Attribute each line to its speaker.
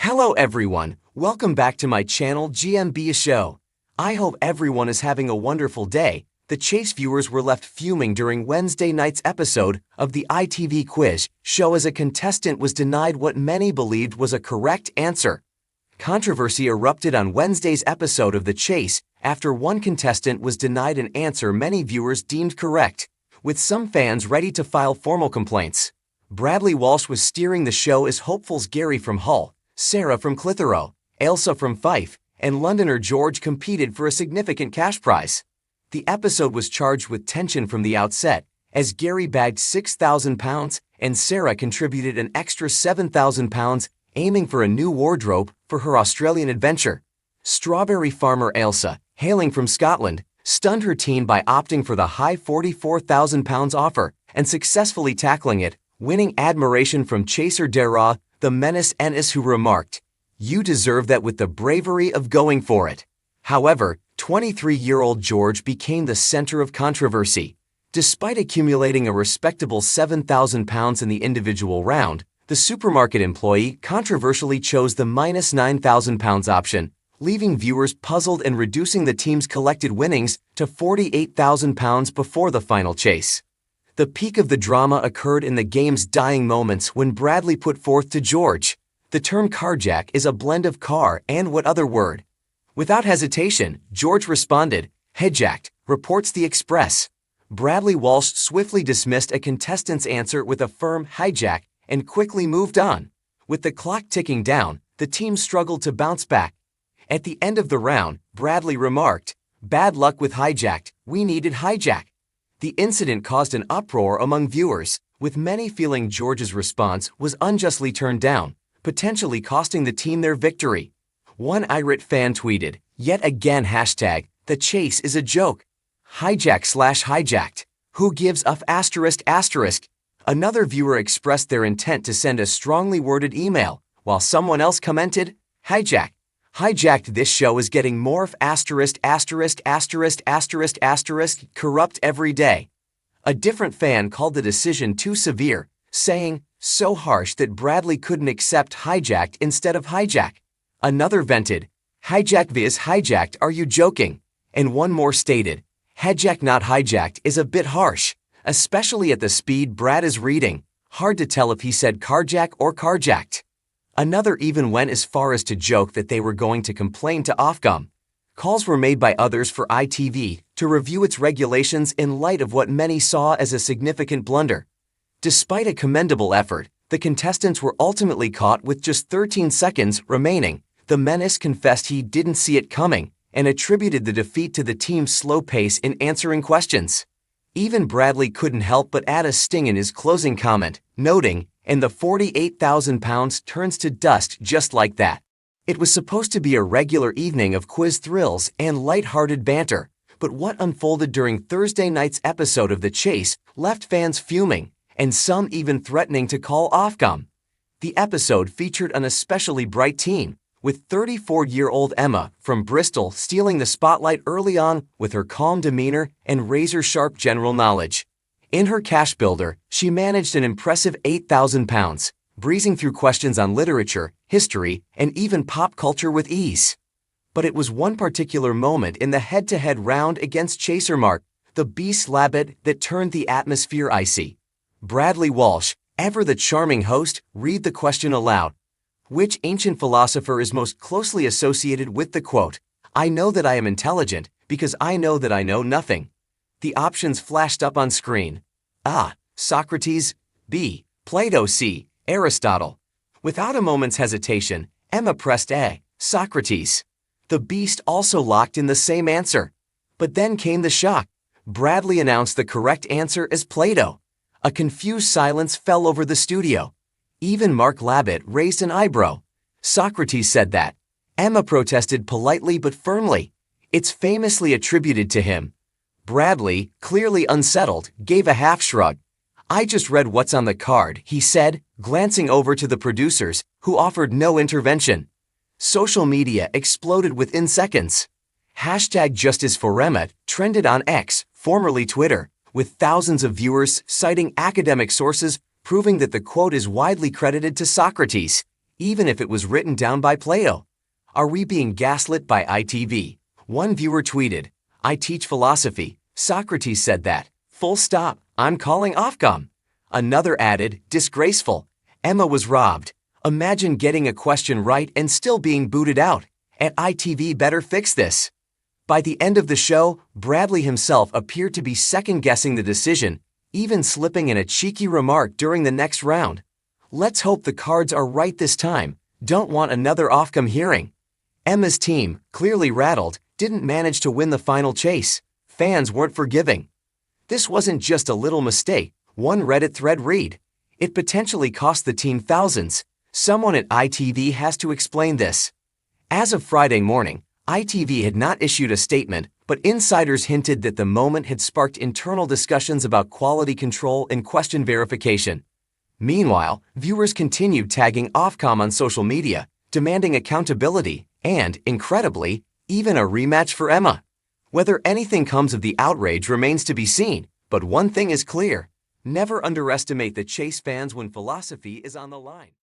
Speaker 1: Hello everyone, welcome back to my channel GMB SHOW. I hope everyone is having a wonderful day. The Chase viewers were left fuming during Wednesday night's episode of the ITV quiz show as a contestant was denied what many believed was a correct answer. Controversy erupted on Wednesday's episode of The Chase after one contestant was denied an answer many viewers deemed correct, with some fans ready to file formal complaints. Bradley Walsh was steering the show as hopefuls Gary from Hull, Sarah from Clitheroe, Ailsa from Fife, and Londoner George competed for a significant cash prize. The episode was charged with tension from the outset, as Gary bagged £6,000 and Sarah contributed an extra £7,000, aiming for a new wardrobe for her Australian adventure. Strawberry farmer Ailsa, hailing from Scotland, stunned her team by opting for the high £44,000 offer and successfully tackling it, winning admiration from chaser Dara, the menace Ennis, who remarked, "You deserve that," with the bravery of going for it. However, 23-year-old George became the center of controversy. Despite accumulating a respectable £7,000 in the individual round, the supermarket employee controversially chose the minus £9,000 option, leaving viewers puzzled and reducing the team's collected winnings to £48,000 before the final chase. The peak of the drama occurred in the game's dying moments when Bradley put forth to George, "The term carjack is a blend of car and what other word?" Without hesitation, George responded, "Hijacked," reports the Express. Bradley Walsh swiftly dismissed a contestant's answer with a firm hijack and quickly moved on. With the clock ticking down, the team struggled to bounce back. At the end of the round, Bradley remarked, "Bad luck with hijacked, we needed hijack." The incident caused an uproar among viewers, with many feeling George's response was unjustly turned down, potentially costing the team their victory. One irate fan tweeted, "Yet again hashtag, the chase is a joke. Hijack/hijacked. Who gives up ****?" Another viewer expressed their intent to send a strongly worded email, while someone else commented, "Hijack. Hijacked, this show is getting more ******* corrupt every day." A different fan called the decision too severe, saying, "So harsh that Bradley couldn't accept hijacked instead of hijack." Another vented, "Hijacked vs hijacked, are you joking?" And one more stated, "Hijack not hijacked is a bit harsh, especially at the speed Brad is reading. Hard to tell if he said carjack or carjacked." Another even went as far as to joke that they were going to complain to Ofcom. Calls were made by others for ITV to review its regulations in light of what many saw as a significant blunder. Despite a commendable effort, the contestants were ultimately caught with just 13 seconds remaining. The menace confessed he didn't see it coming and attributed the defeat to the team's slow pace in answering questions. Even Bradley couldn't help but add a sting in his closing comment, noting, "And the £48,000 turns to dust just like that." It was supposed to be a regular evening of quiz thrills and light-hearted banter, but what unfolded during Thursday night's episode of The Chase left fans fuming, and some even threatening to call Ofcom. The episode featured an especially bright team, with 34-year-old Emma from Bristol stealing the spotlight early on with her calm demeanor and razor-sharp general knowledge. In her cash builder, she managed an impressive £8,000, breezing through questions on literature, history, and even pop culture with ease. But it was one particular moment in the head-to-head round against Chaser Mark, the Beast Labbit, that turned the atmosphere icy. Bradley Walsh, ever the charming host, read the question aloud. Which ancient philosopher is most closely associated with the quote, "I know that I am intelligent because I know that I know nothing"? The options flashed up on screen. A. Socrates. B. Plato. C. Aristotle. Without a moment's hesitation, Emma pressed A. Socrates. The Beast also locked in the same answer. But then came the shock. Bradley announced the correct answer as Plato. A confused silence fell over the studio. Even Mark Labbit raised an eyebrow. Socrates said that. Emma protested politely but firmly. It's famously attributed to him. Bradley, clearly unsettled, gave a half shrug. "I just read what's on the card," he said, glancing over to the producers, who offered no intervention. Social media exploded within seconds. Hashtag Justice for Emma trended on X, formerly Twitter, with thousands of viewers citing academic sources proving that the quote is widely credited to Socrates. even if it was written down by Plato. Are we being gaslit by ITV? One viewer tweeted, "I teach philosophy. Socrates said that. Full stop. I'm calling Ofcom." Another added, "Disgraceful. Emma was robbed. Imagine getting a question right and still being booted out. At ITV better fix this." By the end of the show, Bradley himself appeared to be second-guessing the decision, even slipping in a cheeky remark during the next round. Let's hope the cards are right this time. Don't want another Ofcom hearing. Emma's team, clearly rattled, didn't manage to win the final chase. Fans weren't forgiving. This wasn't just a little mistake, one Reddit thread read. It potentially cost the team thousands. Someone at ITV has to explain this. As of Friday morning, ITV had not issued a statement, but insiders hinted that the moment had sparked internal discussions about quality control and question verification. Meanwhile, viewers continued tagging Ofcom on social media, demanding accountability and, incredibly, even a rematch for Emma. Whether anything comes of the outrage remains to be seen, but one thing is clear: never underestimate the Chase fans when philosophy is on the line.